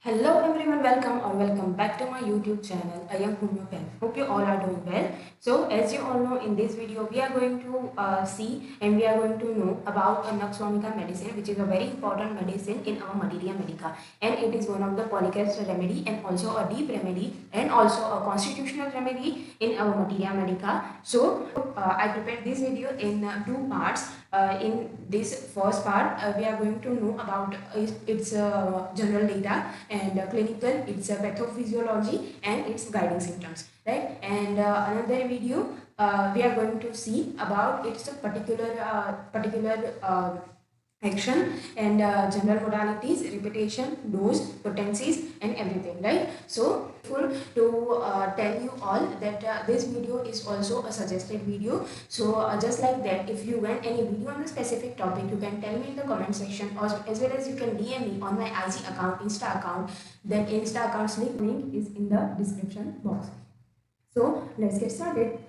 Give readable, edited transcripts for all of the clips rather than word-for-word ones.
Hello everyone, welcome or welcome back to my YouTube channel. I am Pen. Hope you all are doing well. So as you all know, in this video we are going to see and we are going to know about a Nux vomica medicine, which is a very important medicine in our Materia Medica, and it is one of the polycaster remedy and also a deep remedy and also a constitutional remedy in our Materia Medica. So I prepared this video in two parts. In this first part, we are going to know about its general data and clinical, its pathophysiology and its guiding symptoms, right? And another video, we are going to see about its particular action and general modalities, repetition, dose, potencies and everything, right? So full to tell you all that this video is also a suggested video. So just like that, if you want any video on the specific topic, you can tell me in the comment section, or as well as you can DM me on my IG account, Insta account. That Insta account's link is in the description box. So let's get started.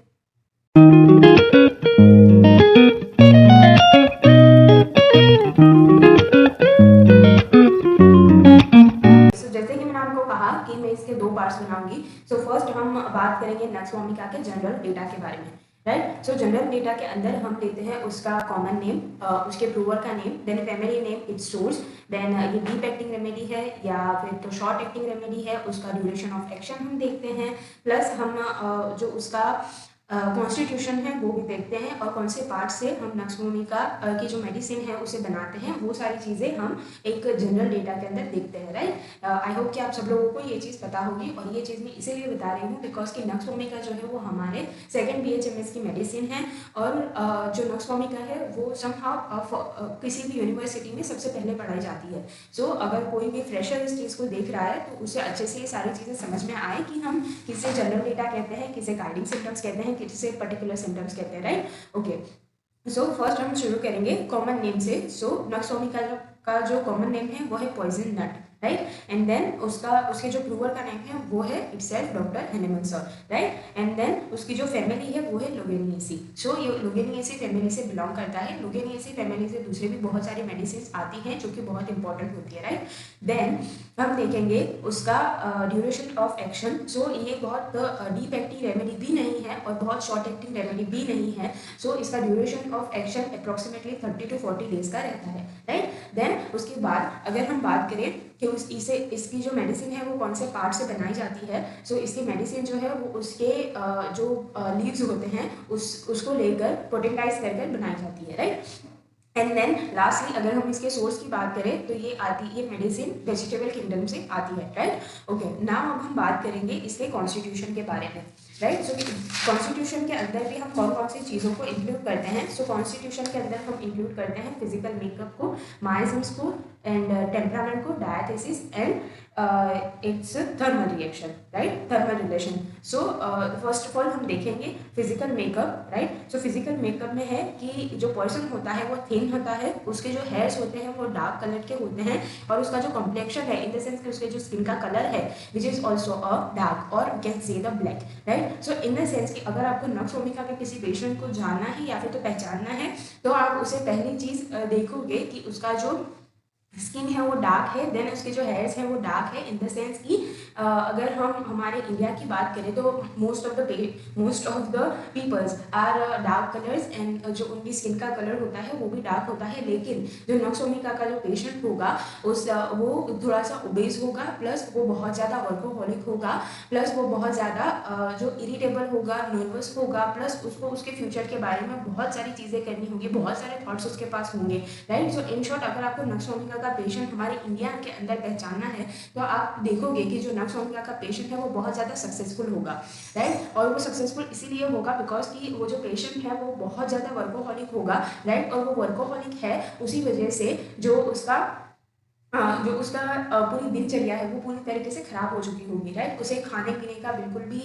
जैसे कि मैंने आपको कहा कि मैं इसके दो parts बनाऊंगी। सो फर्स्ट हम बात करेंगे नक्स वोमिका के जनरल डेटा के बारे में, राइट? सो जनरल डेटा के अंदर हम लेते हैं उसका कॉमन नेम, उसके प्रूवर का name, then family name, its source, then ये डीप एक्टिंग रेमेडी है या फिर तो शॉर्ट एक्टिंग रेमेडी है, उसका ड्यूरेशन ऑफ एक्शन हम देखते हैं, प्लस हम जो उसका कॉन्स्टिट्यूशन है वो भी देखते हैं, और कौन से पार्ट से हम नक्स वोमिका की जो मेडिसिन है उसे बनाते हैं, वो सारी चीज़ें हम एक जनरल डेटा के अंदर देखते हैं, राइट? आई होप कि आप सब लोगों को ये चीज़ पता होगी, और ये चीज़ मैं इसीलिए बता रही हूँ बिकॉज कि नक्स वोमिका जो है वो हमारे सेकेंड BHMS की मेडिसिन है, और जो नक्स वोमिका है वो समहाउ किसी भी यूनिवर्सिटी में सबसे पहले पढ़ाई जाती है। सो अगर कोई भी फ्रेशर इस चीज़ को देख रहा है तो उसे अच्छे से ये सारी चीज़ें समझ में आए कि हम किसे जनरल डेटा कहते हैं, किसे गाइडिंग सिम्टम्स कहते हैं, किसे पर्टिकुलर सिम्टम्स कहते हैं, राइट? ओके, सो फर्स्ट हम शुरू करेंगे कॉमन नेम से। सो नक्स वोमिका का जो कॉमन नेम है वो है poison nut, right? And then उसके जो प्रूवर का नेम है वो है itself doctor Hahnemann sir, right? And then उसकी जो फैमिली है वो है लोगेनिएसी। सो ये लोगेनिएसी फैमिली से बिलोंग करता है। लोगेनिएसी फैमिली से दूसरे भी बहुत सारी मेडिसिन आती हैं जो कि बहुत इंपॉर्टेंट होती है, राइट? देन हम देखेंगे उसका ड्यूरेशन ऑफ एक्शन। सो ये बहुत डीप एक्टिंग रेमेडी भी नहीं है और बहुत शॉर्ट एक्टिंग रेमेडी भी नहीं है। सो इसका duration of action approximately 30 to 40 days का रहता है, राइट? देन उसके बाद अगर हम बात करें कि इसकी जो मेडिसिन है वो कौन से पार्ट से बनाई जाती है, सो इसकी मेडिसिन जो है वो उसके जो लीव्स होते हैं उसको लेकर पोटेंटाइज कर बनाई जाती है, राइट? एंड देन लास्टली अगर हम इसके सोर्स की बात करें तो ये मेडिसिन वेजिटेबल किंगडम से आती है, राइट? ओके, नाउ अब हम बात करेंगे इसके कॉन्स्टिट्यूशन के बारे में, राइट? सो कॉन्स्टिट्यूशन के अंदर भी हम कौन कौन सी चीज़ों को इंक्लूड करते हैं। सो कॉन्स्टिट्यूशन के अंदर हम इंक्लूड करते हैं फिजिकल मेकअप को, माइजम्स को एंड टेम्परामेंट को, diathesis and it's thermal reaction, right? Thermal relation. So first of all हम देखेंगे physical makeup, right? So physical makeup में है कि जो पर्सन होता है वो थिन होता है, उसके जो हेयर्स होते हैं वो डार्क कलर के होते हैं, और उसका जो कॉम्प्लेक्शन है इन द सेंस कि उसके जो स्किन का कलर है which is also a dark और can say the black, right? So in the sense कि अगर आपको नक्स वोमिका के किसी पेशेंट को जानना है या फिर तो पहचानना है तो आप उसे पहली चीज़ देखोगे कि उसका जो स्किन है वो डार्क है, देन उसके जो हेयर्स हैं वो डार्क है, इन द सेंस कि अगर हम हमारे इंडिया की बात करें तो most of the peoples are dark colours, and जो उनकी स्किन का कलर होता है वो भी डार्क होता है। लेकिन जो नक्स वोमिका का जो पेशेंट होगा वो थोड़ा सा ओबेस होगा, प्लस वो बहुत ज़्यादा वर्कोहॉलिक होगा, प्लस वो बहुत ज़्यादा जो इरिटेबल होगा, नर्वस होगा, प्लस उसको उसके फ्यूचर के बारे में बहुत सारी चीज़ें करनी होंगी, बहुत सारे थॉट्स उसके पास होंगे, राइट? सो इन शॉर्ट अगर आपको नक्स वोमिका का पेशेंट हमारे इंडिया के अंदर पहचानना है तो आप देखोगे कि जो नक्स वोमिका का पेशेंट है वो बहुत ज़्यादा सक्सेसफुल होगा, राइट? और वो सक्सेसफुल इसीलिए होगा बिकॉज कि वो जो पेशेंट है वो बहुत ज़्यादा वर्कोहॉलिक होगा, राइट? और वो वर्कोहॉलिक है उसी वजह से जो उसका पूरी दिनचर्या है वो पूरी तरीके से खराब हो चुकी होगी, राइट? उसे खाने पीने का बिल्कुल भी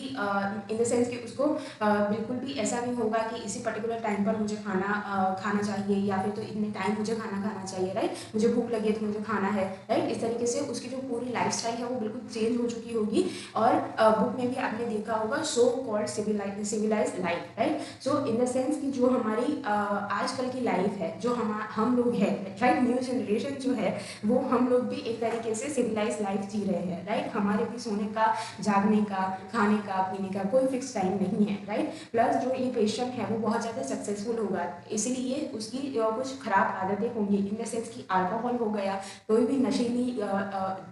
इन द सेंस कि उसको बिल्कुल भी ऐसा नहीं होगा कि इसी पर्टिकुलर टाइम पर मुझे खाना चाहिए या फिर तो इतने टाइम मुझे खाना चाहिए, राइट? मुझे भूख लगी है तो मुझे खाना है, राइट? इस तरीके से उसकी जो पूरी लाइफस्टाइल है वो बिल्कुल चेंज हो चुकी होगी, और बुक में भी आपने देखा होगा so called civilise life, right? So in the sense कि जो हमारी आजकल की लाइफ है, जो हम लोग हैं, राइट? न्यू जनरेशन जो है वो हम लोग भी एक तरीके से सिविलाइज लाइफ जी रहे हैं, राइट। हमारे भी सोने का, जागने का, खाने का, पीने का कोई फिक्स टाइम नहीं है, राइट। प्लस जो ये पेशेंट है वो बहुत ज़्यादा सक्सेसफुल होगा, इसलिए उसकी कुछ खराब आदतें होंगी, इन द सेंस कि अल्कोहल हो गया, कोई भी नशीली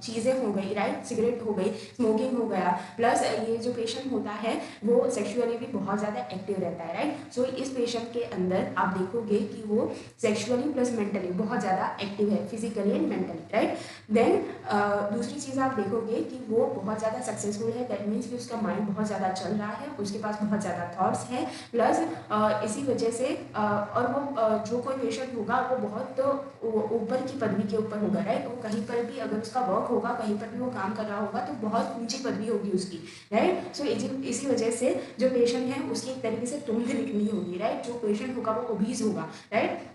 चीज़ें हो गई, राइट, सिगरेट हो गई, स्मोकिंग हो गया। प्लस ये जो पेशेंट होता है वो सेक्सुअली भी बहुत ज़्यादा एक्टिव रहता है, राइट। सो इस पेशेंट के अंदर आप देखोगे कि वो सेक्सुअली प्लस मेंटली बहुत ज़्यादा एक्टिव है, physically and mentally, right. Then दूसरी चीज़ आप देखोगे कि वो बहुत ज़्यादा सक्सेसफुल है, दैट मीन्स कि उसका माइंड बहुत ज़्यादा चल रहा है, उसके पास बहुत ज़्यादा थॉट्स हैं। प्लस इसी वजह से और वो जो कोई पेशेंट होगा वो बहुत ऊपर की पदवी के ऊपर होगा, राइट। वो कहीं पर भी अगर उसका वर्क होगा, कहीं पर भी वो काम कर रहा होगा तो बहुत ऊंची पदवी होगी उसकी, राइट। सो इसी वजह से जो पेशेंट है उसकी एक तरीके से तुंग निकली होगी, राइट। जो पेशेंट होगा वो ओबीज होगा, राइट।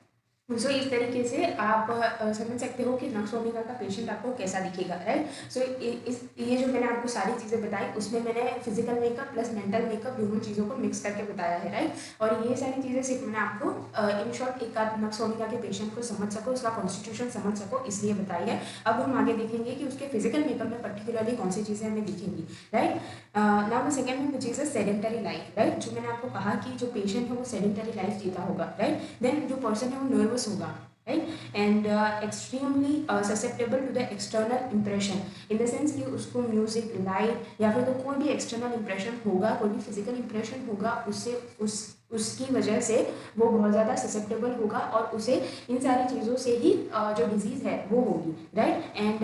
सो इस तरीके से आप समझ सकते हो कि नक्सोमिका का पेशेंट आपको कैसा दिखेगा, राइट। सो ये जो मैंने आपको सारी चीज़ें बताई उसमें मैंने physical makeup plus mental makeup दोनों चीज़ों को मिक्स करके बताया है, राइट। और ये सारी चीज़ें सिर्फ मैंने आपको इन शॉर्ट एक नक्सोमिका के पेशेंट को समझ सको, उसका कॉन्स्टिट्यूशन समझ सको, इसलिए बताई है। अब हम आगे देखेंगे कि उसके फिजिकल मेकअप में पर्टिकुलरली कौन सी चीज़ें हमें दिखेंगी, right. Now the second one which is a sedentary life, right. जो मैंने आपको कहा कि जो पेशेंट है वो सेडेंटरी लाइफ जीता होगा, राइट। देन जो पर्सन है वो नर्वस होगा, right, and extremely susceptible to the external impression, in the sense कि उसको म्यूजिक, लाइट या फिर तो कोई भी एक्सटर्नल इंप्रेशन होगा, कोई भी फिजिकल इंप्रेशन होगा, उससे उसकी वजह से वो बहुत ज़्यादा ससेप्टेबल होगा और उसे इन सारी चीज़ों से ही जो डिजीज़ है वो होगी, right. And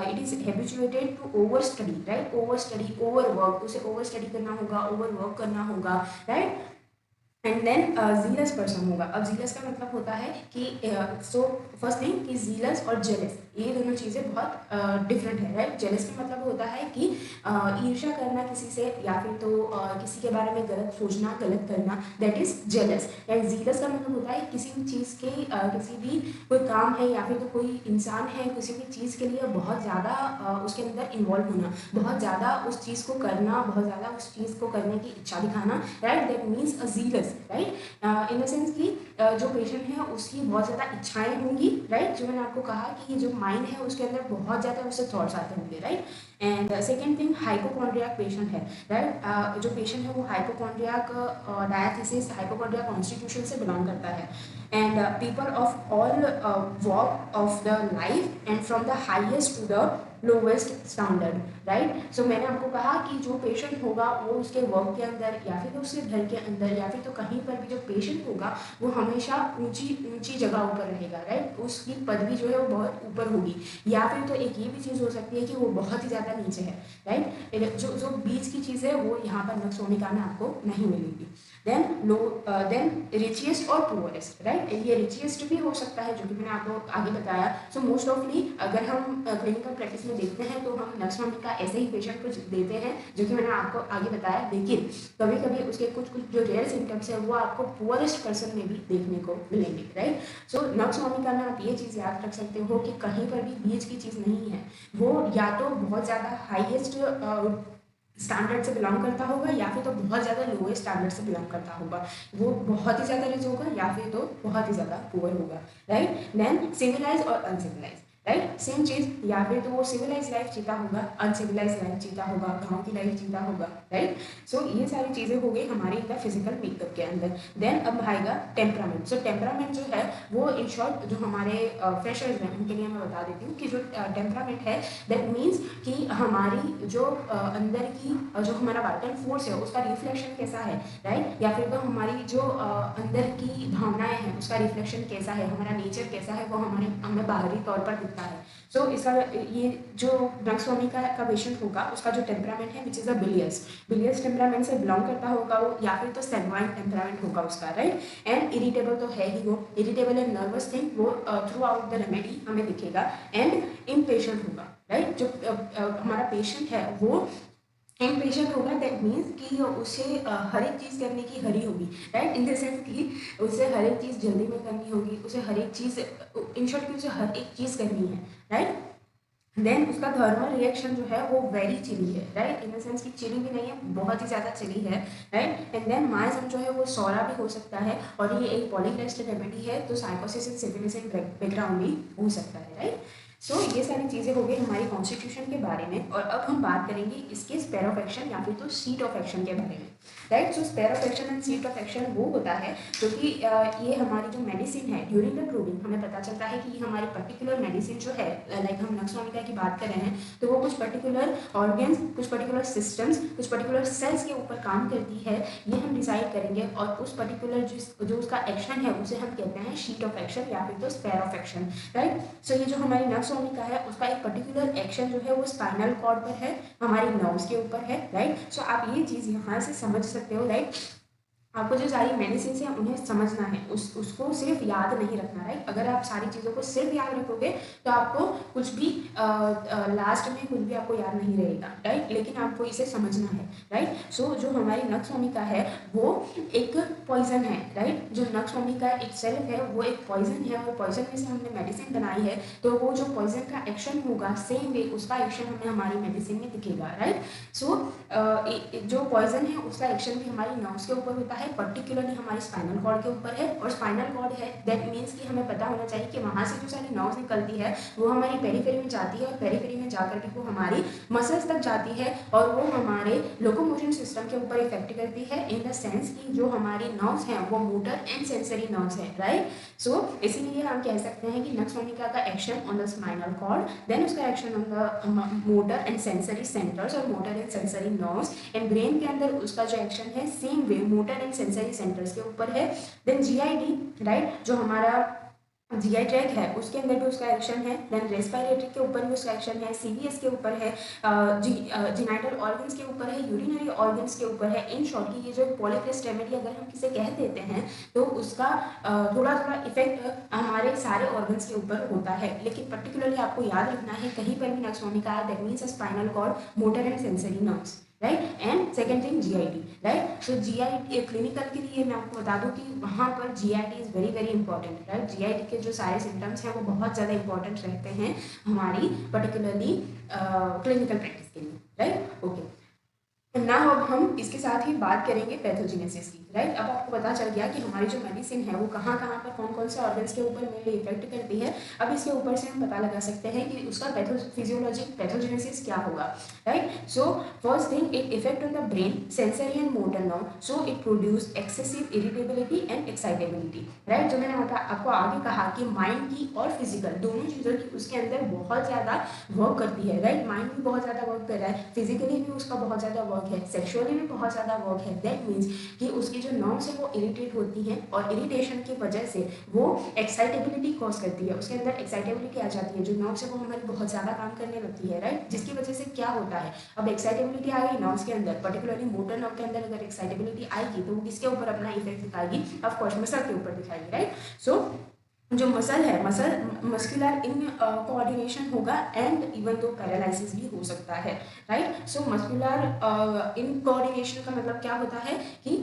it is habituated to over study, right. Over study, over work, उसे ओवर स्टडी करना होगा, ओवर वर्क करना होगा, right. And then zealous person होगा। अब जीलस का मतलब होता है कि सो फर्स्ट थिंग कि जीलस और जेलस ये दोनों चीज़ें बहुत डिफरेंट है, राइट। जेलस का मतलब होता है कि ईर्ष्या करना किसी से या फिर तो किसी के बारे में गलत सोचना, गलत करना, that is jealous. And jealous का मतलब होता है किसी भी चीज़ के किसी भी कोई काम है या फिर तो कोई इंसान है, किसी भी चीज़ के लिए बहुत ज़्यादा उसके अंदर इन्वॉल्व होना, बहुत ज़्यादा उस चीज़ को करना, बहुत ज़्यादा उस चीज़ को करने की इच्छा दिखाना, right. That means a jealous, right. In the sense कि जो पेशेंट है उसकी बहुत ज़्यादा इच्छाएं होंगी, राइट। जो मैंने आपको कहा कि ये जो माइंड है उसके अंदर बहुत ज़्यादा उससे थॉट्स आते होंगे, right. And second thing hypochondriac patient है, राइट। जो पेशेंट है वो हाइपोकॉन्ड्रियाक डायथिसिस, हाइपोकॉन्ड्रिया कॉन्स्टिट्यूशन से बिलोंग करता है। And people of all walk of the life and from the highest to the lowest standard, right. So मैंने आपको कहा कि जो पेशेंट होगा वो उसके वर्क के अंदर या फिर तो उसके घर के अंदर या फिर तो कहीं पर भी जो पेशेंट होगा वो हमेशा ऊंची ऊंची जगह ऊपर रहेगा, राइट। उसकी पदवी जो है वो बहुत ऊपर होगी, या फिर तो एक ये भी चीज़ हो सकती है कि वो बहुत ही ज़्यादा नीचे है, राइट। जो बीच की चीज़ है वो यहाँ पर नक्सोमिका में आपको नहीं मिलेगी। देन रिचिएस्ट और पुअरेस्ट, राइट। ये रिचिएस्ट भी हो सकता है जो कि मैंने आपको आगे बताया। सो मोस्ट ऑफली अगर हम क्लिनिकल प्रैक्टिस में देखते हैं तो हम नक्सोमिका ऐसे ही पेशेंट को देते हैं जो कि मैंने आपको आगे बताया, लेकिन कभी कभी उसके कुछ जो रेयर सिम्टम्स है वो आपको पुअरेस्ट पर्सन में भी देखने को मिलेंगे, राइट। सो नक्सोमिका में आप ये चीज़ याद रख सकते हो कि कहीं पर भी बीच की चीज़ नहीं है, वो या तो बहुत ज़्यादा हाईएस्ट स्टैंडर्ड से बिलोंग करता होगा या फिर तो बहुत ज़्यादा लोएस्ट स्टैंडर्ड से बिलोंग करता होगा, वो बहुत ही ज़्यादा रिच होगा या फिर तो बहुत ही ज़्यादा पुअर होगा, राइट। देन सिविलाइज और अनसिविलाइज, राइट। सेम चीज़, या फिर तो वो सिविलाइज लाइफ जीता होगा, अनसिविलाइज लाइफ जीता होगा, गाँव की लाइफ जीता होगा, राइट। सो ये सारी चीज़ें हो गई हमारे इनका फिजिकल मेकअप के अंदर। देन अब आएगा टेम्परामेंट। सो टेम्परामेंट जो है वो इन शॉर्ट जो हमारे फ्रेशर्स हैं उनके लिए मैं बता देती हूँ कि जो टेम्परामेंट है दैट मीन्स कि हमारी जो अंदर की जो हमारा वाइटल फोर्स है उसका रिफ्लेक्शन कैसा है, राइट। या फिर तो हमारी जो अंदर की भावनाएं हैं उसका रिफ्लेक्शन कैसा है, हमारा नेचर कैसा है, वो हमें बाहरी तौर पर दिखता है। सो इसका ये जो नक्सोमिका का पेशेंट होगा उसका जो टेम्परामेंट है विच इज़ अ बिलियस टेम्परामेंट से बिलोंग करता होगा वो, या फिर तो सैंग्वाइन टेम्परामेंट होगा उसका, राइट। एंड इरिटेबल तो है ही, वो इरिटेबल एंड नर्वस थिंग वो थ्रू आउट द रेमेडी हमें दिखेगा। एंड इम्पेशेंट होगा, राइट। जो हमारा पेशेंट है वो इम्पेशेंट होगा, दैट मीन्स कि उसे हर एक चीज़ करने की हरी होगी, राइट। इन द सेंस कि उसे हर एक चीज़ जल्दी में करनी होगी, उसे हर एक चीज़ इन शॉर्ट कि उसे हर एक चीज़ करनी है, राइट। देन उसका थर्मल रिएक्शन जो है वो वेरी चिली है, राइट। इन द सेंस कि चिली भी नहीं है, बहुत ही ज़्यादा चिली है, राइट। एंड देन माइजम जो है वो सौरा भी हो सकता है और ये एक पॉलीक्रेस्ट रेमेडी है तो साइकोसिस एंड सिफिलिस बैकग्राउंड भी हो सकता है, राइट। सो ये सारी चीज़ें हो गई हमारी कॉन्स्टिट्यूशन के बारे में। और अब हम बात करेंगे इसके स्फीयर ऑफ एक्शन या फिर तो सीट ऑफ एक्शन के बारे में, right. So sphere of action and seat of action वो होता है क्योंकि ये हमारी जो मेडिसिन है ड्यूरिंग द प्रूविंग हमें पता चलता है कि ये हमारी पर्टिकुलर मेडिसिन जो है, लाइक हम नक्स वोमिका की बात कर रहे हैं, तो वो कुछ पर्टिकुलर ऑर्गन्स, कुछ पर्टिकुलर सिस्टम्स, कुछ पर्टिकुलर सेल्स के ऊपर काम करती है, ये हम डिसाइड करेंगे। और उस पर्टिकुलर जो उसका एक्शन है उसे हम कहते हैं शीट ऑफ एक्शन या फिर तो sphere of action, right. So ये जो हमारी नक्स वोमिका है उसका एक पर्टिकुलर एक्शन जो है वो स्पाइनल कॉर्ड पर है, हमारी नर्व्स के ऊपर है, राइट। सो आप ये चीज़ यहाँ से समझ सकते हो, राइट। आपको जो सारी मेडिसिन है उन्हें समझना है, उसको सिर्फ याद नहीं रखना, राइट। अगर आप सारी चीज़ों को सिर्फ याद रखोगे तो आपको कुछ भी लास्ट में कुछ भी आपको याद नहीं रहेगा, राइट। लेकिन आपको इसे समझना है, राइट। सो जो हमारी नक्स वोमिका है वो एक पॉइजन है, राइट। जो नक्स वोमिका एक सेल्फ है वो एक पॉइजन है, और पॉइजन में से हमने मेडिसिन बनाई है, तो वो जो पॉइजन का एक्शन होगा सेम वे उसका एक्शन हमें हमारी मेडिसिन में दिखेगा, राइट। सो जो पॉइजन है उसका एक्शन भी हमारी नर्व्स के ऊपर होता है, पर्टिकुलरली हमारी स्पाइनल कॉर्ड के ऊपर है। और स्पाइनल कॉर्ड है दैट मीन्स कि हमें पता होना चाहिए कि वहाँ से जो सारी नर्व्स निकलती है वो हमारी पेरिफेरी में जाती है, और पेरिफेरी में जाकर के वो हमारी मसल्स तक जाती है, और वो हमारे लोकोमोशन सिस्टम के ऊपर इफेक्ट करती है, इन द सेंस कि जो हमारी नर्व्स हैं वो मोटर एंड सेंसरी नर्व्स हैं, राइट। सो इसीलिए हम कह सकते हैं कि नक्स वोमिका का action on the spinal cord, then उसका action on the motor and sensory centres और motor and sensory nerves, and brain के अंदर उसका जो एक्शन है same way motor and sensory centres के ऊपर है। देन जीआईडी, राइट, जो हमारा जीआई ट्रैक है उसके अंदर भी उसका एक्शन है। देन रेस्पिरेटरी के ऊपर भी उसका एक्शन है, सीवीएस के ऊपर है, जिनाइटल ऑर्गन्स के ऊपर है, यूरिनरी ऑर्गन्स के ऊपर है। इन शॉर्ट की ये जो पॉलीक्रिस्ट रेमेडी अगर हम किसे कह देते हैं तो उसका थोड़ा थोड़ा इफेक्ट हमारे सारे ऑर्गन्स के ऊपर होता है। लेकिन पर्टिकुलरली आपको याद रखना है कहीं पर भी नक्स वोमिका है that means spinal cord, motor and sensory nerves, right. And second thing GIT, right. So GIT clinical के लिए मैं आपको बता दूं कि वहाँ पर GIT is very very important, right. GIT के जो सारे सिम्टम्स हैं वो बहुत ज़्यादा इंपॉर्टेंट रहते हैं हमारी पर्टिकुलरली क्लिनिकल प्रैक्टिस के लिए, राइट। ओके, ना अब हम इसके साथ ही बात करेंगे पैथोजेनेसिस की, राइट। अब आपको पता चल गया कि हमारी जो मेडिसिन है वो कहाँ कहाँ पर कौन कौन से ऑर्गन्स के ऊपर मेनली इफेक्ट करती है। अब इसके ऊपर से हम पता लगा सकते हैं कि उसका फिजियोलॉजिक पैथोजेनेसिस क्या होगा, right. So first thing, it effect on the brain, sensory and motor nerve, so it produce excessive irritability and excitability, right. जो मैंने आपको आगे कहा कि माइंड की और फिजिकल दोनों चीज़ों की उसके अंदर बहुत ज़्यादा वर्क करती है, राइट। माइंड भी बहुत ज़्यादा वर्क कर रहा है, फिजिकली भी उसका बहुत ज़्यादा वर्क है, सेक्सुअली भी बहुत ज़्यादा वर्क है। दैट मीन्स कि उसकी जो नर्व्स है वो इरिटेट होती हैं, और इरिटेशन की वजह से वो एक्साइटेबिलिटी कॉज करती है, उसके अंदर एक्साइटेबिलिटी आ जाती है, जो नर्व्स है वो हमारी बहुत ज़्यादा काम करने लगती है, राइट। जिसकी वजह से क्या होता है, अब एक्साइटेबिलिटी आ गई नर्व्स के अंदर, पर्टिकुलरली मोटर नर्व के अंदर अगर एक्साइटेबिलिटी आएगी तो वो किसके ऊपर अपना इफेक्ट दिखाएगी, ऑफकोर्स मसल के ऊपर दिखाएगी, राइट। सो जो मसल है, मस्कुलर इन कोऑर्डिनेशन होगा, एंड इवन दो पैरालिसिस भी हो सकता है, right. So muscular in coordination का मतलब क्या होता है कि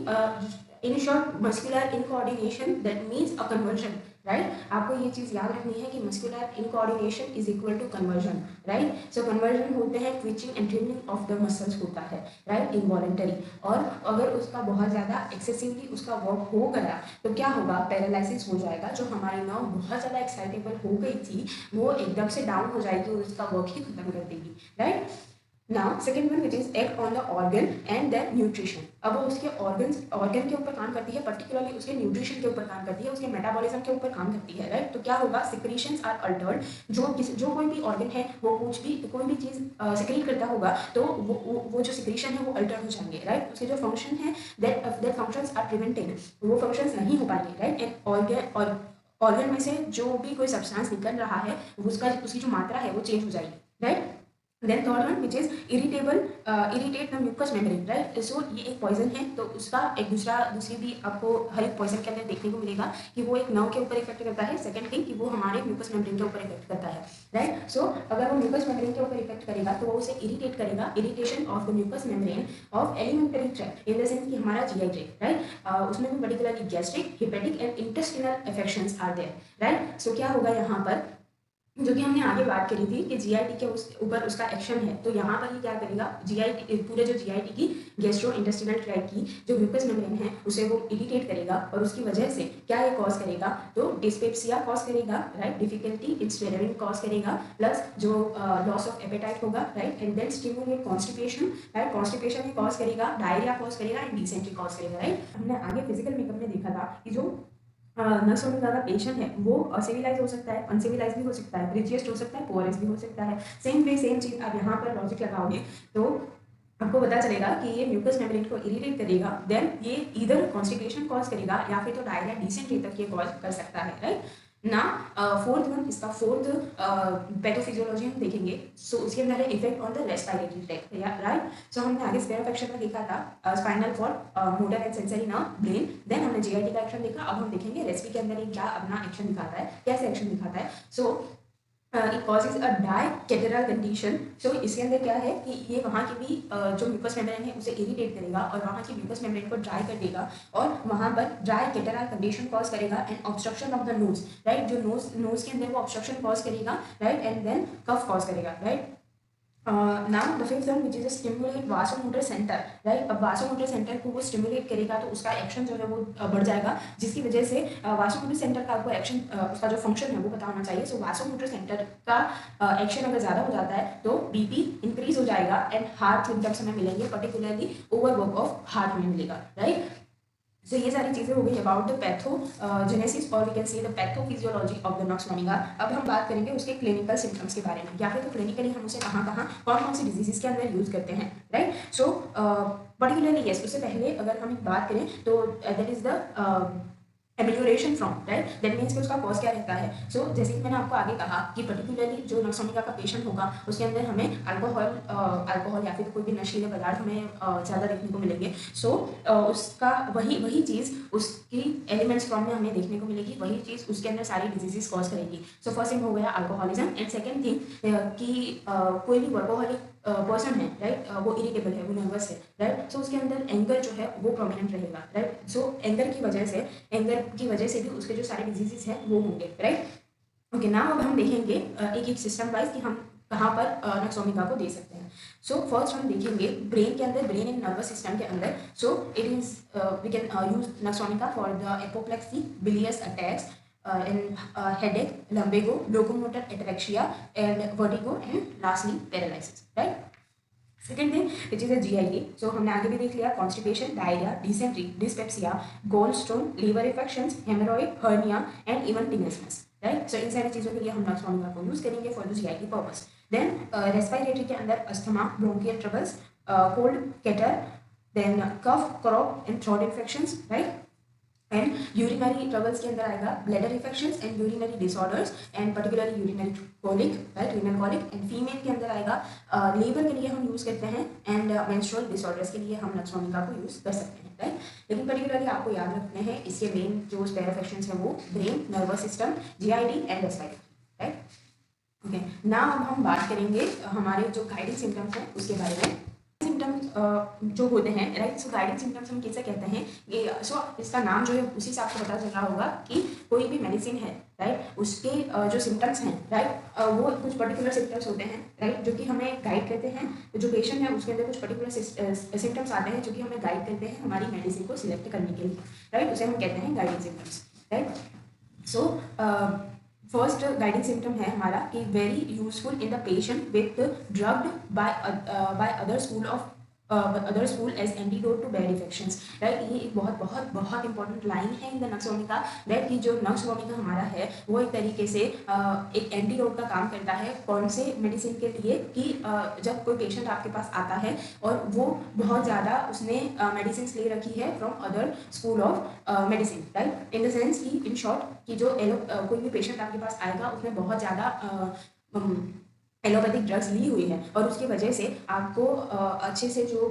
in short muscular in coordination that means a convulsion, right. आपको ये चीज़ याद रखनी है कि muscular in coordination is equal to convulsion, right. So convulsion होते हैं twitching and trembling of the muscles होता है, राइट, इनवॉलेंटरी। और अगर उसका बहुत ज़्यादा एक्सेसिवली उसका वर्क हो गया तो क्या होगा, पैरालिसिस हो जाएगा। जो हमारी नर्व बहुत ज़्यादा एक्साइटेबल हो गई थी वो एकदम से डाउन हो जाएगी और उसका वर्क ही खत्म कर देगी, right. Now second one which is act on the organ and then nutrition. अब वो उसके ऑर्गन के ऊपर काम करती है, पर्टिकुलरली उसके न्यूट्रिशन के ऊपर काम करती है, उसके मेटाबॉलिज्म के ऊपर काम करती है, राइट। तो क्या होगा, सिक्रीशंस आर अल्टर्ड। जो कोई भी ऑर्गन है वो कोई भी चीज़ सिक्रीट करता होगा तो वो जो सिक्रीशन है वो अल्टर हो जाएंगे, राइट। उसके जो फंक्शन है दैट फंक्शंस आर प्रिवेंटेड, वो फंक्शंस नहीं हो पाएंगे, राइट। एंड ऑर्गन में से जो भी कोई सब्सटेंस निकल रहा है उसकी जो मात्रा है वो चेंज हो जाएगी, right. Then third one which is irritate the mucous membrane, right. So ये एक पॉइजन है, तो उसका एक दूसरी भी आपको हर एक पॉइजन के अंदर देखने को मिलेगा कि वो एक नर्व के ऊपर इफेक्ट करता है। सेकंड थिंग कि वो हमारे म्यूकस मेम्ब्रेन के ऊपर इफेक्ट करता है, राइट। सो अगर वो म्यूकस मेम्ब्रेन के ऊपर इफेक्ट करेगा तो वो उसे इरिटेट करेगा, irritation of the mucous membrane of alimentary tract, in the sense कि हमारा जीआई ट्रैक्ट, राइट। उसमें भी particularly gastric, hepatic and intestinal affections are there, right. So क्या होगा यहाँ पर जो कि हमने आगे बात करी थी कि जीआईटी के उस ऊपर उसका एक्शन है, तो यहाँ पर ये क्या करेगा, जीआईटी पूरे जो जीआईटी की गैस्ट्रो इंटेस्टिनल ट्रैक्ट की जो म्यूकस मेम्ब्रेन है उसे वो इरिटेट करेगा, और उसकी वजह से क्या ये कॉज करेगा, तो डिस्पेप्सिया कॉज करेगा, right, difficulty in swallowing cause करेगा, प्लस जो लॉस ऑफ एपेटाइट होगा, right, and then stimulate constipation, right, constipation cause करेगा, डायरिया कॉज करेगा एंड डिसेंट्री कॉज करेगा, राइट। हमने आगे फिजिकल मेकअप में देखा था कि जो नर्स होने वाला पेशेंट है वो सिविलाइज हो सकता है, अनसिविलाइज भी हो सकता है, रिचिएस्ट हो सकता है, पुअरेस्ट भी हो सकता है। सेम वे सेम चीज़ आप यहाँ पर लॉजिक लगाओगे तो आपको पता चलेगा कि ये म्यूकस मेम्ब्रेन को इरिटेट करेगा, देन ये इधर कॉन्स्टिपेशन कॉज करेगा या फिर तो डायरिया डिसेंट्री तक ये कॉज कर सकता है, राइट ना। फोर्थ वन, इसका फोर्थ पैथोफिजियोलॉजी हम देखेंगे, सो उसके अंदर है effect on the respiratory tract, right. So हमने आगे स्पेयर ऑफ एक्शन में देखा था spinal cord, motor and sensory nerve, brain, then हमने जीआईटी का एक्शन देखा। अब हम देखेंगे रेस्पी के अंदर ये क्या अपना एक्शन दिखाता है, कैसे एक्शन दिखाता है। So it causes a dry catarrhal condition. So इसके अंदर क्या है कि ये वहाँ की भी जो म्यूकस मेम्ब्रेन है उसे इरिटेट करेगा और वहाँ की म्यूकस मेम्ब्रेन को ड्राई कर देगा और वहाँ पर ड्राई कैटरल कंडीशन कॉज करेगा and obstruction of the nose, right. जो नोज के अंदर वो ऑब्स्ट्रक्शन कॉज करेगा, right, and then cough cause करेगा, right. Now the fifth one which is stimulate vasomotor centre, right. अब वासोमोटर सेंटर को वो स्टिमुलेट करेगा तो उसका एक्शन जो है वो बढ़ जाएगा, जिसकी वजह से वासोमोटर सेंटर का आपको एक्शन उसका जो फंक्शन है वो पता होना चाहिए। सो वासोमोटर सेंटर का एक्शन अगर ज़्यादा हो जाता है तो बीपी इंक्रीज हो जाएगा एंड हार्ट सिम्टम्स हमें मिलेंगे, पर्टिकुलरली ओवरवर्क ऑफ हार्ट में मिलेगा, राइट। सो ये सारी चीज़ें हो गई अबाउट द पैथोजेनेसिस और we can see the pathophysiology of the nux vomica. अब हम बात करेंगे उसके क्लिनिकल सिम्टम्स के बारे में, या फिर तो क्लिनिकली हम उसे कहाँ कहाँ कौन कौन सी डिजीज़ के अंदर यूज़ करते हैं, राइट। सो पर्टिकुलरली यस, उससे पहले अगर हम बात करें तो that is the amelioration from, right, that means कि उसका कॉज क्या रहता है। सो जैसे कि मैंने आपको आगे कहा कि पर्टिकुलरली जो नॉक्स वोमिगा का पेशेंट होगा उसके अंदर हमें अल्कोहल या फिर कोई भी नशीले पदार्थ हमें ज़्यादा देखने को मिलेंगे। सो उसका वही चीज़ उसकी एलिमेंट्स फॉर्म में हमें देखने को मिलेगी, वही चीज़ उसके अंदर सारी डिजीजेस कॉज करेगी। सो फर्स्ट थिंग हो गया अल्कोहलिज्म एंड सेकेंड थिंग कि कोई भी वर्कोहलिक पर्सन है, राइट, वो इरिटेबल है, वो नर्वस है, राइट। सो उसके अंदर एंगर जो है वो प्रोमिनेंट रहेगा, राइट। सो एंगर की वजह से भी उसके जो सारे डिजीजेस हैं वो होंगे, राइट। ओके, नाउ अब हम देखेंगे एक एक सिस्टम वाइज कि हम कहाँ पर नॉक्स वोमिगा को दे सकते हैं। सो फर्स्ट हम देखेंगे ब्रेन के अंदर, ब्रेन एंड नर्वस सिस्टम के अंदर। So it is we can use nux vomica for the apoplexy, bilious attacks, and headache, lumbago, locomotor ataxia, and vertigo, and lastly paralysis, right. Second thing which is a GIT. So हमने आगे भी देख लिया constipation, diarrhea, dysentery, dyspepsia, gallstone, liver infections, hemorrhoid, hernia, and even tinnitus, right. So इन सारी चीज़ों के लिए हम नॉक्स वोमिगा को यूज करेंगे for the GIT purpose. Then respiratory के अंदर asthma, bronchial troubles, cold, catarrh, then cough, cough and throat infections, right. And urinary troubles के अंदर आएगा bladder infections and urinary disorders and particularly urinary colic, right, renal colic. And female के अंदर आएगा labour के लिए हम यूज़ करते हैं एंड मेंस्ट्रुअल डिसऑर्डर्स के लिए हम नॉक्स वोमिगा को यूज़ कर सकते हैं, राइट। लेकिन पर्टिकुलरली आपको याद रखने हैं इसके मेन जो स्पेयर इन्फेक्शंस हैं वो brain, nervous system, GID and respiratory, right. Okay, now अब हम बात करेंगे हमारे जो गाइडिंग सिम्टम्स हैं उसके बारे में। सिम्टम्स जो होते हैं, राइट। सो गाइडिंग सिम्टम्स हम कैसे कहते हैं ये, सो इसका नाम जो है उसी से आपको पता चल रहा होगा कि कोई भी मेडिसिन है, राइट, उसके जो सिम्टम्स हैं, राइट, वो कुछ पर्टिकुलर सिम्टम्स होते हैं, राइट, जो कि हमें गाइड करते हैं। तो जो पेशेंट है उसके अंदर कुछ पर्टिकुलर सिम्टम्स आते हैं जो कि हमें गाइड करते हैं हमारी मेडिसिन को सिलेक्ट करने के लिए, राइट, उसे हम कहते हैं guiding symptoms, right. So first guiding symptom है हमारा कि very useful in the patient with drugged by other school as antidote to bad affections, right. ये एक बहुत बहुत बहुत इंपॉर्टेंट लाइन है in the nux vomica, right, कि जो नॉक्स वोमिगा हमारा है वो एक तरीके से एक एंटीडोट का काम करता है। कौन से मेडिसिन के लिए कि जब कोई पेशेंट आपके पास आता है और वो बहुत ज़्यादा उसने मेडिसिन ले रखी है from other school of medicine, right, in the sense कि इन शॉर्ट कि जो कोई भी पेशेंट आपके पास आएगा उसने बहुत ज़्यादा एलोपैथिक ड्रग्स ली हुई है और उसकी वजह से आपको अच्छे से जो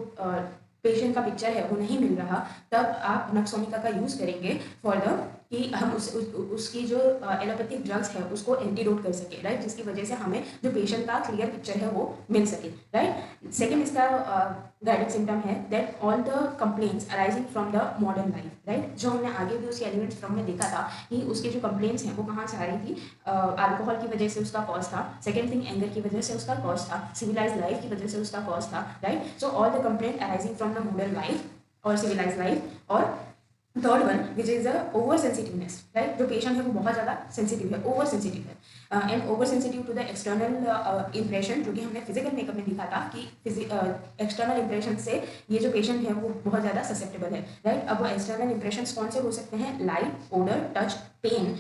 पेशेंट का पिक्चर है वो नहीं मिल रहा, तब आप नॉक्स वोमिगा का यूज़ करेंगे फॉर द कि हम उसकी जो एलोपैथिक ड्रग्स है उसको एंटीडोट कर सके, राइट, जिसकी वजह से हमें जो पेशेंट का क्लियर पिक्चर है वो मिल सके, राइट। सेकेंड इसका गाइडिंग सिम्टम है that all the complaints arising from the modern life, right. जो हमने आगे भी उसके एलिमेंट्स फ्रॉम में देखा था कि उसके जो कंप्लेंट्स हैं वो कहाँ से आ रही थी, अल्कोहल की वजह से उसका कॉज था, सेकेंड थिंग एंगर की वजह से उसका कॉज था, सिविलाइज लाइफ की वजह से उसका कॉज था, right. So all the complaint arising from the modern life और सिविलाइज लाइफ। और third one which is over sensitiveness, right, जो पेशेंट है वो बहुत ज़्यादा सेंसिटिव है, ओवर सेंसिटिव है, and over sensitive to the external impression, जो कि हमने फिजिकल मेकअप में दिखा था कि एक्सटर्नल इम्प्रेशन से ये जो पेशेंट है वो बहुत ज़्यादा ससेप्टेबल है, राइट। अब एक्सटर्नल इम्प्रेशन कौन से हो सकते हैं, light, odour, touch, pain,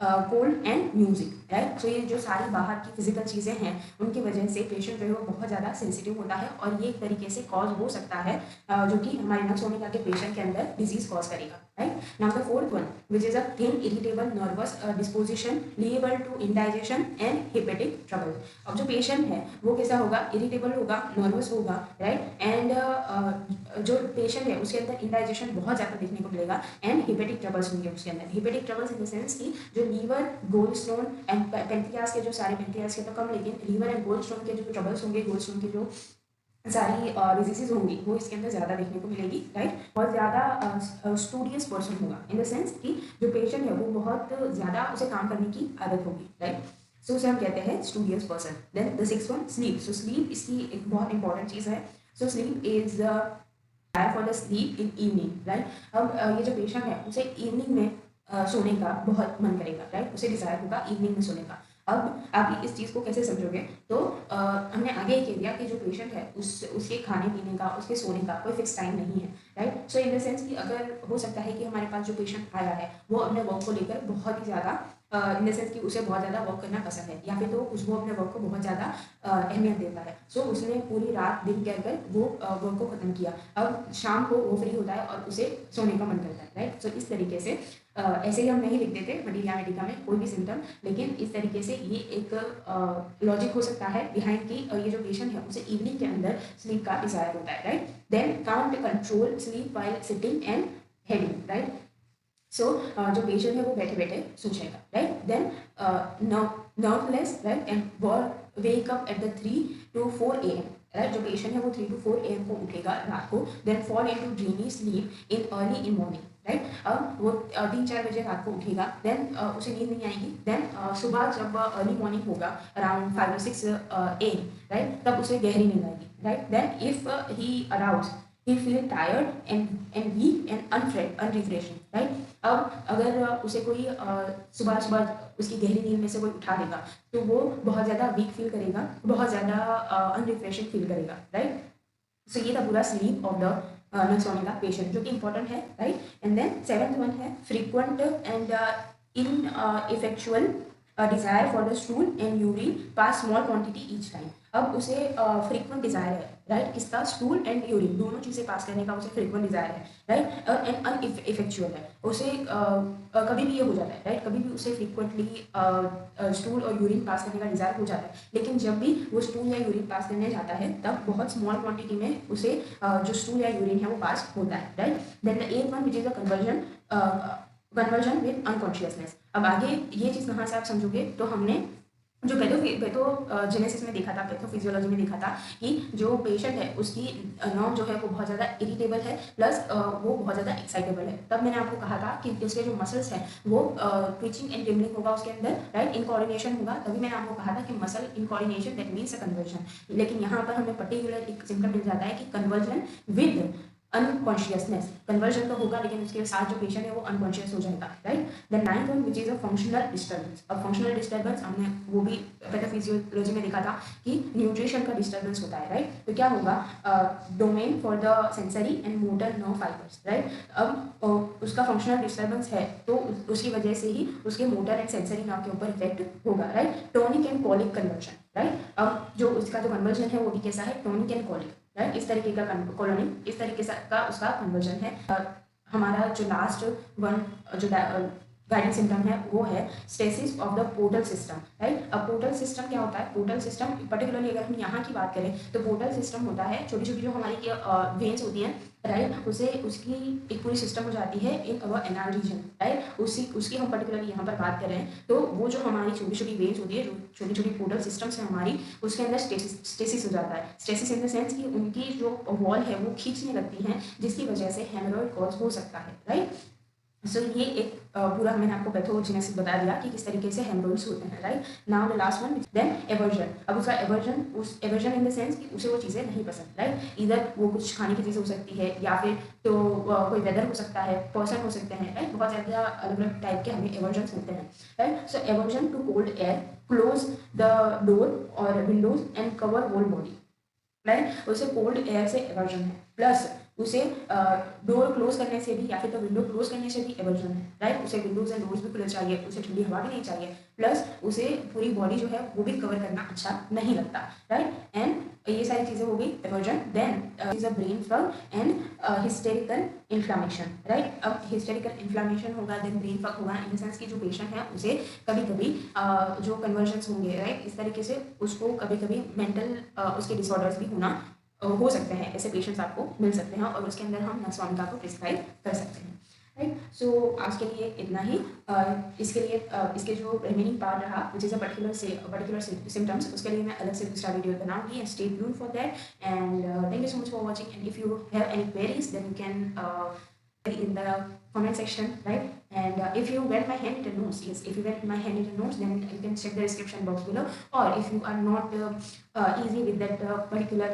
cold and music, right. So ये जो सारी बाहर की फिजिकल चीज़ें हैं उनकी वजह से पेशेंट जो है वो बहुत ज़्यादा सेंसिटिव होता है और ये एक तरीके से कॉज हो सकता है जो कि हमारे नक्सोमिका के पेशेंट के अंदर डिजीज कॉज करेगा, right. Now the fourth one which is a thin irritable nervous disposition liable to indigestion and hepatic trouble. अब जो पेशेंट है वो कैसा होगा, इरिटेबल होगा, नर्वस होगा, राइट, एंड जो पेशेंट है उसके अंदर इंडाइजेशन बहुत ज़्यादा देखने को मिलेगा एंड हेपेटिक ट्रबल्स होंगे उसके अंदर। Hepatic troubles in the sense कि जो liver, gall stone and pancreas के जो सारे, पेंक्रियास के तो कम लेकिन लीवर एंड गोल्ड स्टोन के जो ट्रबल्स होंगे, गोल्ड स्टोन के जो सारी डिजीजेज होंगी वो इसके अंदर ज़्यादा देखने को मिलेगी, राइट। बहुत ज़्यादा स्टूडियस पर्सन होगा इन द सेंस कि जो पेशेंट है वो बहुत ज़्यादा उसे काम करने की आदत होगी, राइट। सो उसे हम कहते हैं studious person. Then the six one sleep. So sleep इसकी एक बहुत इंपॉर्टेंट चीज़ है। So sleep is for the sleep in evening, right. अब ये जो पेशेंट है उसे इवनिंग में सोने का बहुत मन करेगा, राइट, उसे डिजायर होगा इवनिंग में सोने का। अब आप इस चीज़ को कैसे समझोगे, तो हमने आगे ही कह दिया कि जो पेशेंट है उसके खाने पीने का, उसके सोने का कोई फिक्स टाइम नहीं है, right. So in the sense कि अगर हो सकता है कि हमारे पास जो पेशेंट आया है वो अपने वर्क को लेकर बहुत ही ज़्यादा इन द सेंस कि उसे बहुत ज़्यादा वर्क करना पसंद है या फिर तो उसको अपने वर्क को बहुत ज़्यादा अहमियत देता है। सो उसने पूरी रात दिन कह कर वो वर्क को ख़त्म किया, अब शाम को वो फ्री होता है और उसे सोने का मन करता है, राइट। सो इस तरीके से ऐसे ही हम नहीं लिख देते मटीरिया मेडिका में कोई भी सिम्टम, लेकिन इस तरीके से ये एक लॉजिक हो सकता है बिहाइंड कि ये जो पेशेंट है उसे इवनिंग के अंदर स्लीप का डिजायर होता है, right. Then can't control sleep while sitting and heading, right. So जो पेशेंट है वो बैठे बैठे सोचेगा, right. Then nerveless, right, and wake up at the 3 to 4 AM, right. जो पेशेंट है वो 3 to 4 AM को उठेगा रात को, then fall into dreamy sleep in early in morning, right. अब वो 3-4 बजे रात को उठेगा, देन उसे नींद नहीं आएगी, देन सुबह जब अर्ली मॉर्निंग होगा अराउंड 5 or 6 AM, राइट, तब उसे गहरी नींद आएगी, राइट। Then if he arouse he feel tired and weak and unrefreshing, right। अब अगर उसे कोई सुबह सुबह उसकी गहरी नींद में से कोई उठा देगा तो वो बहुत ज़्यादा वीक फील करेगा, बहुत ज़्यादा अनरिफ्रेशिंग फील करेगा, राइट। सो ये था पूरा sleep of the nux vomica patient जो कि इंपॉर्टेंट है, right. And then seventh one है frequent and ineffectual desire for the stool and urine pass small quantity each time. अब उसे फ्रीक्वेंट डिजायर है, राइट, किसका, स्टूल एंड यूरिन दोनों चीज़ें पास करने का उसे फ्रीक्वेंट डिजायर है, राइट। और एंड अनइफेक्चुअल है, उसे कभी भी ये हो जाता है, राइट, कभी भी उसे फ्रीक्वेंटली स्टूल और यूरिन पास करने का डिजायर हो जाता है, लेकिन जब भी वो स्टूल या यूरिन पास करने जाता है तब बहुत स्मॉल क्वांटिटी में उसे जो स्टूल या यूरिन है वो पास होता है, right. Then the eighth one which is a convulsion with unconsciousness. अब आगे ये चीज़ कहाँ से आप समझोगे, तो हमने जो पैथोजेनेसिस में देखा था, पैथोफिजियोलॉजी में देखा था कि जो पेशेंट है उसकी नर्व जो है वो बहुत ज़्यादा इरिटेबल है प्लस वो बहुत ज़्यादा एक्साइटेबल है। तब मैंने आपको कहा था कि उसके जो मसल्स हैं वो ट्विचिंग एंड ट्रिमलिंग होगा उसके अंदर, राइट, इनकोऑर्डिनेशन होगा। तभी मैंने आपको कहा था कि muscle incoordination that means a conversion, लेकिन यहाँ पर हमें पर्टिकुलर एक सिम्टम मिल जाता है कि कन्वर्जन विद अनकॉन्शियसनेस। कन्वर्जन तो होगा लेकिन उसके साथ जो पेशेंट है वो अनकॉन्शियस हो जाएगा, right. The ninth one which is a functional disturbance. अब फंक्शनल डिस्टर्बेंस हमने वो भी पैथोफिजियोलॉजी में देखा था कि न्यूट्रिशन का डिस्टर्बेंस होता है, राइट। तो क्या होगा, domain for the sensory and motor nerve fibres, right. अब उसका फंक्शनल डिस्टर्बेंस है तो उसकी वजह से ही उसके मोटर एंड सेंसरी नर्व के ऊपर इफेक्ट होगा, right. Tonic and colic conversion, right. अब जो उसका जो कन्वर्जन है वो भी कैसा है, टोनिक एंड कॉलिक, राइट। इस तरीके का कॉलोनिक, इस तरीके का उसका कन्वर्जन है। हमारा जो लास्ट वन जो गाइडिंग सिम्टम है वो है stasis of the portal system, right. अब पोर्टल सिस्टम क्या होता है? पोर्टल सिस्टम पर्टिकुलरली अगर हम यहाँ की बात करें तो पोर्टल सिस्टम होता है छोटी छोटी जो हमारी वेन्स होती हैं, राइट, उसे उसकी एक पूरी सिस्टम हो जाती है इन अवर एनाल रीजन, राइट। उसकी हम पर्टिकुलरली यहाँ पर बात कर रहे हैं तो वो जो हमारी छोटी छोटी वेन्स होती है, जो छोटी छोटी पोर्टल सिस्टम्स है हमारी, उसके अंदर स्टेसिस हो जाता है। स्टेसिस इन द सेंस कि उनकी जो वॉल है वो खींचने लगती हैं, जिसकी वजह से हेमरॉइड कॉज हो सकता है, राइट। सो ये एक पूरा मैंने आपको पैथोजेनेसिस बता दिया कि किस तरीके से हेमरॉइड्स होते हैं, right. Now the last one then aversion. अब उसका एवर्जन इन द सेंस कि उसे वो चीज़ें नहीं पसंद, राइट। इधर वो कुछ खाने की चीज़ें हो सकती है या फिर तो कोई वेदर हो सकता है, पर्सन हो सकते हैं, राइट। बहुत ज़्यादा अलग अलग टाइप के हमें एवर्जन मिलते हैं, right. So aversion to cold air, close the door और windows and cover whole body, right. उसे कोल्ड एयर से एवर्जन है, प्लस उसे डोर क्लोज करने से भी या फिर तो विंडो क्लोज करने से भी एवर्जन है, राइट। उसे विंडोज एंड डोर्स भी खुले चाहिए, उसे ठंडी हवा भी नहीं चाहिए, प्लस उसे पूरी बॉडी जो है वो भी कवर करना अच्छा नहीं लगता, राइट। एंड ये सारी चीज़ें हो गई aversion. Then is a brain fog and hysterical inflammation, right. अब हिस्टेरिकल इन्फ्लामेशन होगा, देन ब्रेन फग होगा, इन द सेंस की जो पेशेंट है उसे कभी कभी जो कन्वर्जन्स होंगे, राइट, इस तरीके से उसको कभी कभी मेंटल उसके डिसऑर्डर्स भी होना हो सकते हैं। ऐसे पेशेंट्स आपको मिल सकते हैं और उसके अंदर हम नक्सवामिका को प्रिस्क्राइब कर सकते हैं, राइट। सो आज के लिए इतना ही। इसके लिए इसके जो रिमेनिंग पार्ट रहा which is a particular symptoms, उसके लिए मैं अलग से दूसरा वीडियो बनाऊंगी and stay tuned for that. And thank you so much for watching and if you have any queries then you can in the comment section, right. And if you went my handwritten notes, yes, if you went my handwritten notes, then you can check the description box below. Or if you are not easy with that particular